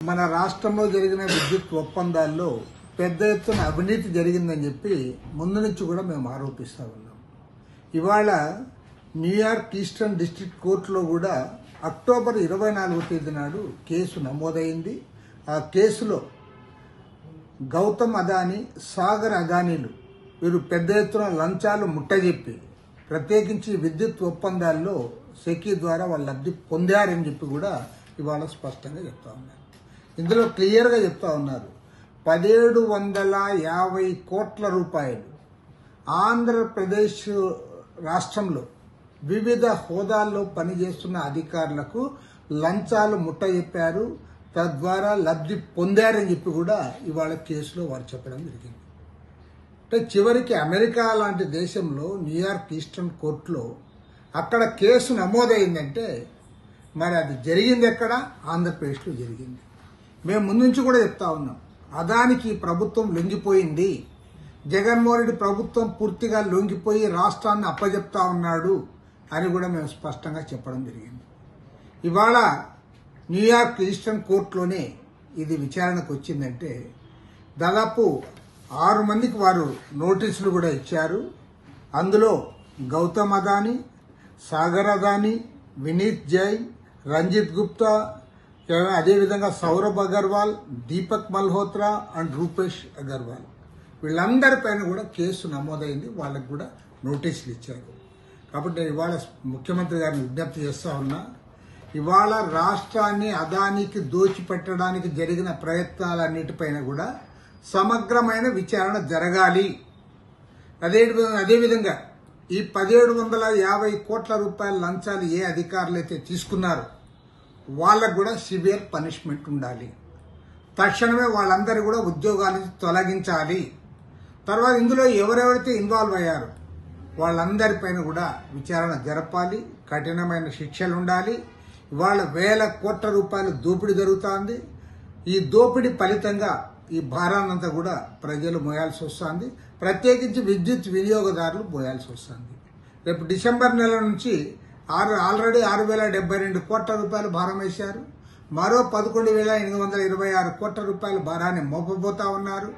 మన రాష్ట్రంలో జరిగిన విద్యుత్ ఒప్పందాల్లో పెద్ద ఎత్తున అవినీతి జరిగిందని చెప్పి ముందు నుంచి కూడా మేము ఆరోపిస్తూ ఉన్నాం. ఇవాళ న్యూయార్క్ ఈస్టర్న్ డిస్ట్రిక్ట్ కోర్టులో కూడా అక్టోబర్ 24వ తేదీ నాడు కేసు నమోదైంది. ఆ కేసులో గౌతమ్ అదానీ, సాగర్ అదానీలు వీరు పెద్ద ఎత్తున లంచాలు ముట్టజెప్పి ప్రత్యేకించి విద్యుత్ ఒప్పందాల్లో సెకీ ద్వారా వాళ్ళు లబ్ధి పొందారని చెప్పి కూడా ఇవాళ స్పష్టంగా చెప్తా ఉన్నారు. ఇందులో క్లియర్గా చెప్తా ఉన్నారు. 1750 కోట్ల రూపాయలు ఆంధ్రప్రదేశ్ రాష్ట్రంలో వివిధ హోదాల్లో పనిచేస్తున్న అధికారులకు లంచాలు ముట్టజెప్పారు, తద్వారా లబ్ధి పొందారని చెప్పి కూడా ఇవాళ కేసులో వారు చెప్పడం జరిగింది. అంటే చివరికి అమెరికా లాంటి దేశంలో న్యూయార్క్ ఈస్టర్న్ కోర్టులో అక్కడ కేసు నమోదైందంటే మరి అది జరిగింది ఎక్కడ? ఆంధ్రప్రదేశ్లో జరిగింది. మేము ముందు నుంచి కూడా చెప్తా ఉన్నాం, అదానికి ప్రభుత్వం లొంగిపోయింది, జగన్మోహన్ రెడ్డి ప్రభుత్వం పూర్తిగా లొంగిపోయి రాష్ట్రాన్ని అప్పజెప్తా ఉన్నాడు అని కూడా మేము స్పష్టంగా చెప్పడం జరిగింది. ఇవాళ న్యూయార్క్ ఈస్టర్న్ కోర్టులోనే ఇది విచారణకు వచ్చిందంటే దాదాపు 6 మందికి వారు నోటీసులు కూడా ఇచ్చారు. అందులో గౌతమ్ అదానీ, సాగర్ అదానీ, వినీత్ జైన్, రంజిత్ గుప్తా, అదేవిధంగా సౌరభ్ అగర్వాల్, దీపక్ మల్హోత్రా అండ్ రూపేష్ అగర్వాల్ వీళ్ళందరిపైన కూడా కేసు నమోదైంది. వాళ్ళకు కూడా నోటీసులు ఇచ్చారు. కాబట్టి ఇవాళ ముఖ్యమంత్రి గారిని విజ్ఞప్తి చేస్తా ఉన్నా, ఇవాళ రాష్ట్రాన్ని అదానికి దోచిపెట్టడానికి జరిగిన ప్రయత్నాలన్నిటిపైన కూడా సమగ్రమైన విచారణ జరగాలి. అదేవిధంగా ఈ 1750 కోట్ల రూపాయల లంచాలు ఏ అధికారులు అయితే తీసుకున్నారో వాళ్ళకు కూడా సివియర్ పనిష్మెంట్ ఉండాలి. తక్షణమే వాళ్ళందరూ కూడా ఉద్యోగాలను తొలగించాలి. తర్వాత ఇందులో ఎవరెవరైతే ఇన్వాల్వ్ అయ్యారో వాళ్ళందరిపైన కూడా విచారణ జరపాలి, కఠినమైన శిక్షలు ఉండాలి. ఇవాళ వేల కోట్ల రూపాయల దోపిడీ జరుగుతోంది. ఈ దోపిడీ ఫలితంగా ఈ భారాన్నంతా కూడా ప్రజలు మోయాల్సి వస్తుంది, ప్రత్యేకించి విద్యుత్ వినియోగదారులు మోయాల్సి వస్తుంది. రేపు డిసెంబర్ నెల నుంచి ఆల్రెడీ 6,072 కోట్ల రూపాయలు భారం వేశారు. మరో 11,826 కోట్ల రూపాయల భారాన్ని మోపబోతా ఉన్నారు.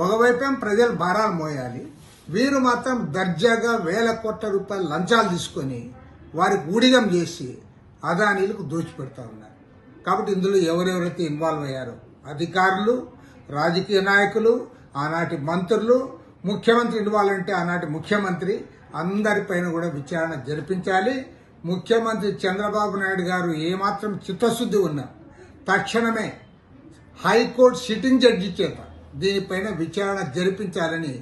ఒకవైపేం ప్రజలు భారాలు మోయాలి, వీరు మాత్రం దర్జాగా వేల కోట్ల రూపాయల లంచాలు తీసుకొని వారికి ఊడిగం చేసి అదానీలకు దోచిపెడతా ఉన్నారు. కాబట్టి ఇందులో ఎవరెవరైతే ఇన్వాల్వ్ అయ్యారో అధికారులు, రాజకీయ నాయకులు, ఆనాటి మంత్రులు, ముఖ్యమంత్రి ఇన్వాల్వ్ అంటే ఆనాటి ముఖ్యమంత్రి అందరిపైన కూడా విచారణ జరిపించాలి. ముఖ్యమంత్రి చంద్రబాబు నాయుడు గారు ఏమాత్రం చిత్తశుద్ధి ఉన్నా తక్షణమే హైకోర్టు సిట్టింగ్ జడ్జి చేత దీనిపైన విచారణ జరిపించాలని